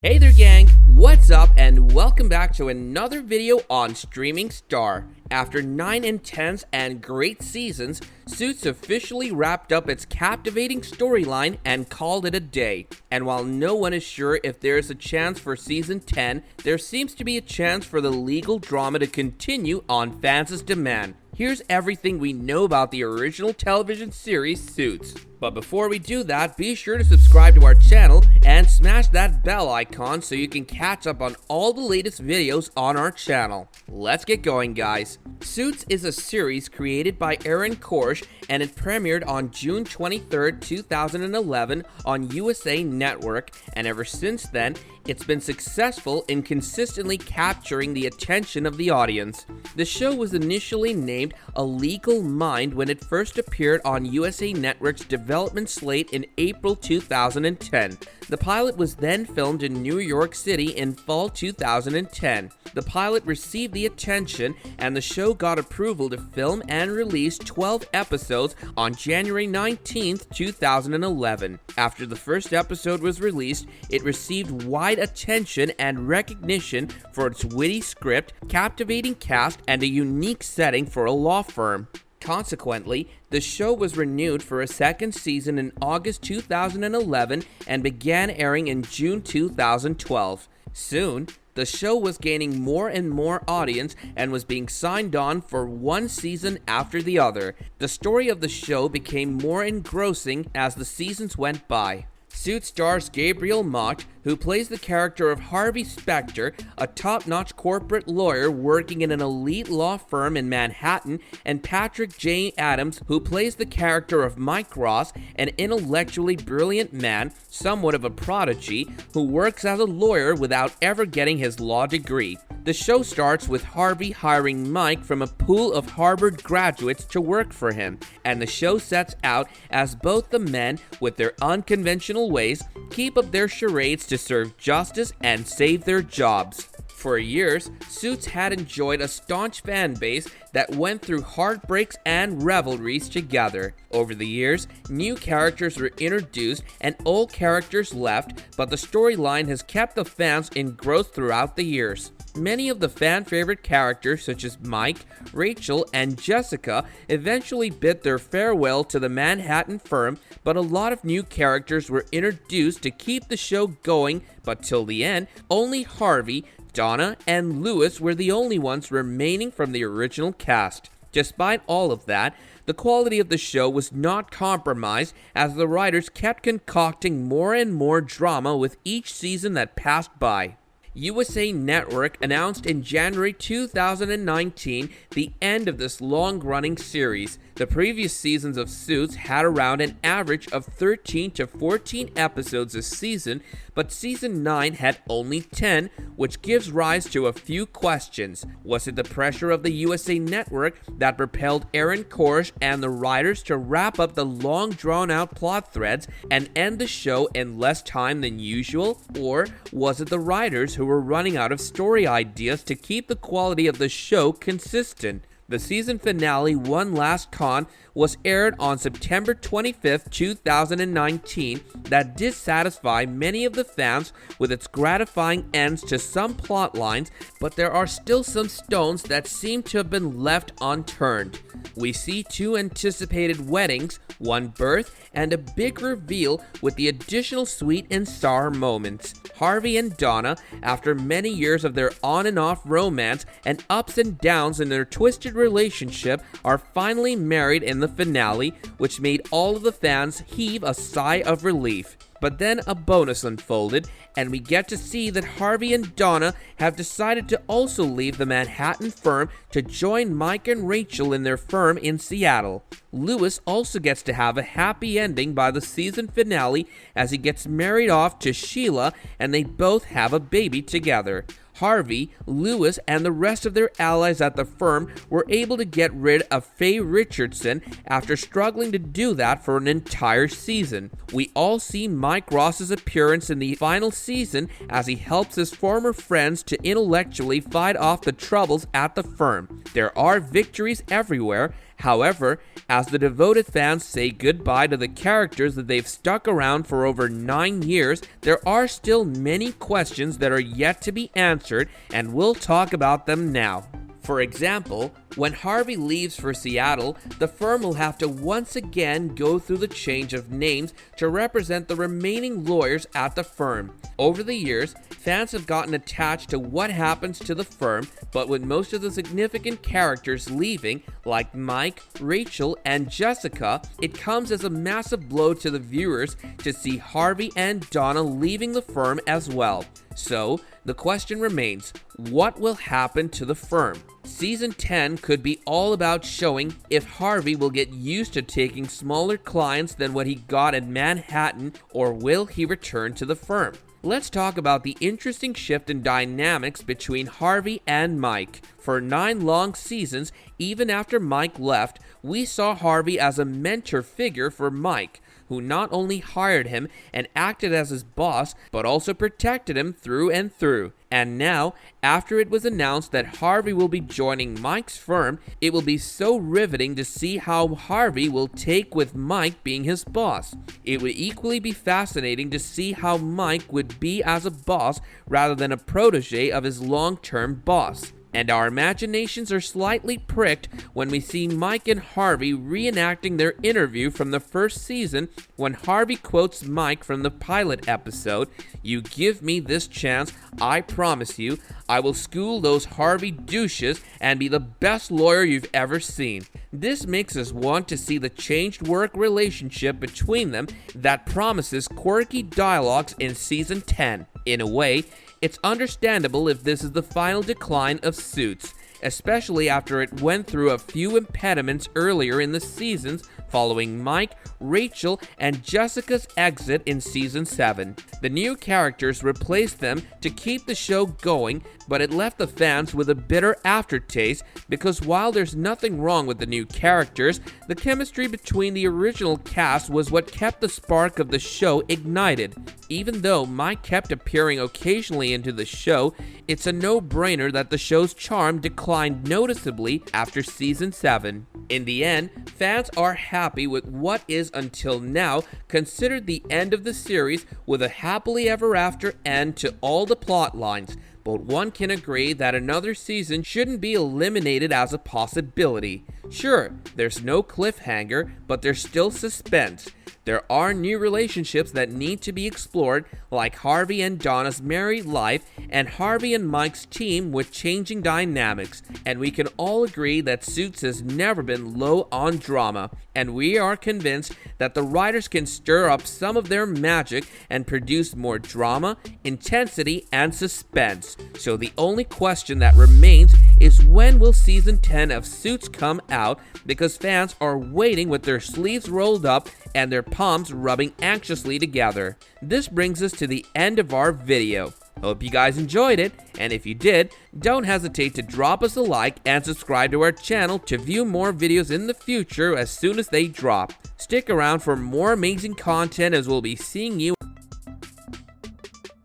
Hey there gang, what's up and welcome back to another video on Streaming Star. After 9 intense and great seasons, Suits officially wrapped up its captivating storyline and called it a day. And while no one is sure if there is a chance for season 10, there seems to be a chance for the legal drama to continue on fans' demand. Here's everything we know about the original television series Suits. But before we do that, be sure to subscribe to our channel and smash that bell icon so you can catch up on all the latest videos on our channel. Let's get going, guys. Suits is a series created by Aaron Korsh and it premiered on June 23, 2011 on USA Network, and ever since then, it's been successful in consistently capturing the attention of the audience. The show was initially named A Legal Mind when it first appeared on USA Network's development slate in April 2010. The pilot was then filmed in New York City in fall 2010. The pilot received the attention and the show got approval to film and release 12 episodes on January 19, 2011. After the first episode was released, it received wide attention and recognition for its witty script, captivating cast, and a unique setting for a law firm. Consequently, the show was renewed for a second season in August 2011 and began airing in June 2012. Soon, the show was gaining more and more audience and was being signed on for one season after the other. The story of the show became more engrossing as the seasons went by. Suits stars Gabriel Macht, who plays the character of Harvey Specter, a top-notch corporate lawyer working in an elite law firm in Manhattan, and Patrick J. Adams, who plays the character of Mike Ross, an intellectually brilliant man, somewhat of a prodigy, who works as a lawyer without ever getting his law degree. The show starts with Harvey hiring Mike from a pool of Harvard graduates to work for him, and the show sets out as both the men, with their unconventional ways, keep up their charades to serve justice and save their jobs. For years, Suits had enjoyed a staunch fan base that went through heartbreaks and revelries together. Over the years, new characters were introduced and old characters left, but the storyline has kept the fans engrossed throughout the years. Many of the fan-favorite characters such as Mike, Rachel, and Jessica eventually bid their farewell to the Manhattan firm, but a lot of new characters were introduced to keep the show going, but till the end, only Harvey, Donna, and Lewis were the only ones remaining from the original cast. Despite all of that, the quality of the show was not compromised as the writers kept concocting more and more drama with each season that passed by. USA Network announced in January 2019 the end of this long-running series. The previous seasons of Suits had around an average of 13 to 14 episodes a season, but season 9 had only 10, which gives rise to a few questions. Was it the pressure of the USA Network that propelled Aaron Korsh and the writers to wrap up the long drawn-out plot threads and end the show in less time than usual? Or was it the writers who were running out of story ideas to keep the quality of the show consistent? The season finale, One Last Con, was aired on September 25, 2019, that did satisfy many of the fans with its gratifying ends to some plot lines, but there are still some stones that seem to have been left unturned. We see two anticipated weddings, one birth, and a big reveal with the additional sweet and sour moments. Harvey and Donna, after many years of their on and off romance and ups and downs in their twisted relationship, are finally married in the finale, which made all of the fans heave a sigh of relief. But then a bonus unfolded, and we get to see that Harvey and Donna have decided to also leave the Manhattan firm to join Mike and Rachel in their firm in Seattle. Lewis also gets to have a happy ending by the season finale as he gets married off to Sheila and they both have a baby together. Harvey, Lewis, and the rest of their allies at the firm were able to get rid of Faye Richardson after struggling to do that for an entire season. We all see Mike Ross's appearance in the final season as he helps his former friends to intellectually fight off the troubles at the firm. There are victories everywhere, However, as the devoted fans say goodbye to the characters that they've stuck around for over 9 years, there are still many questions that are yet to be answered, and we'll talk about them now. For example, when Harvey leaves for Seattle, the firm will have to once again go through the change of names to represent the remaining lawyers at the firm. Over the years, fans have gotten attached to what happens to the firm, but with most of the significant characters leaving, like Mike, Rachel, and Jessica, it comes as a massive blow to the viewers to see Harvey and Donna leaving the firm as well. So, the question remains, what will happen to the firm? Season 10 could be all about showing if Harvey will get used to taking smaller clients than what he got in Manhattan, or will he return to the firm? Let's talk about the interesting shift in dynamics between Harvey and Mike. For 9 long seasons, even after Mike left, we saw Harvey as a mentor figure for Mike, who not only hired him and acted as his boss, but also protected him through and through. And now, after it was announced that Harvey will be joining Mike's firm, it will be so riveting to see how Harvey will take with Mike being his boss. It would equally be fascinating to see how Mike would be as a boss rather than a protege of his long-term boss. And our imaginations are slightly pricked when we see Mike and Harvey reenacting their interview from the first season, when Harvey quotes Mike from the pilot episode, "You give me this chance, I promise you, I will school those Harvey douches and be the best lawyer you've ever seen." This makes us want to see the changed work relationship between them that promises quirky dialogues in Season 10. In a way, it's understandable if this is the final decline of Suits, especially after it went through a few impediments earlier in the seasons following Mike, Rachel, and Jessica's exit in Season 7. The new characters replaced them to keep the show going, but it left the fans with a bitter aftertaste because while there's nothing wrong with the new characters, the chemistry between the original cast was what kept the spark of the show ignited. Even though Mike kept appearing occasionally into the show, it's a no-brainer that the show's charm declined noticeably after Season 7. In the end, fans are happy with what is until now considered the end of the series, with a happily ever after end to all the plot lines. But one can agree that another season shouldn't be eliminated as a possibility. Sure, there's no cliffhanger, but there's still suspense. There are new relationships that need to be explored, like Harvey and Donna's married life and Harvey and Mike's team with changing dynamics. And we can all agree that Suits has never been low on drama, and we are convinced that the writers can stir up some of their magic and produce more drama, intensity, and suspense. So the only question that remains is, when will Season 10 of Suits come out, because fans are waiting with their sleeves rolled up and their palms rubbing anxiously together. This brings us to the end of our video. Hope you guys enjoyed it, and if you did, don't hesitate to drop us a like and subscribe to our channel to view more videos in the future as soon as they drop. Stick around for more amazing content, as we'll be seeing you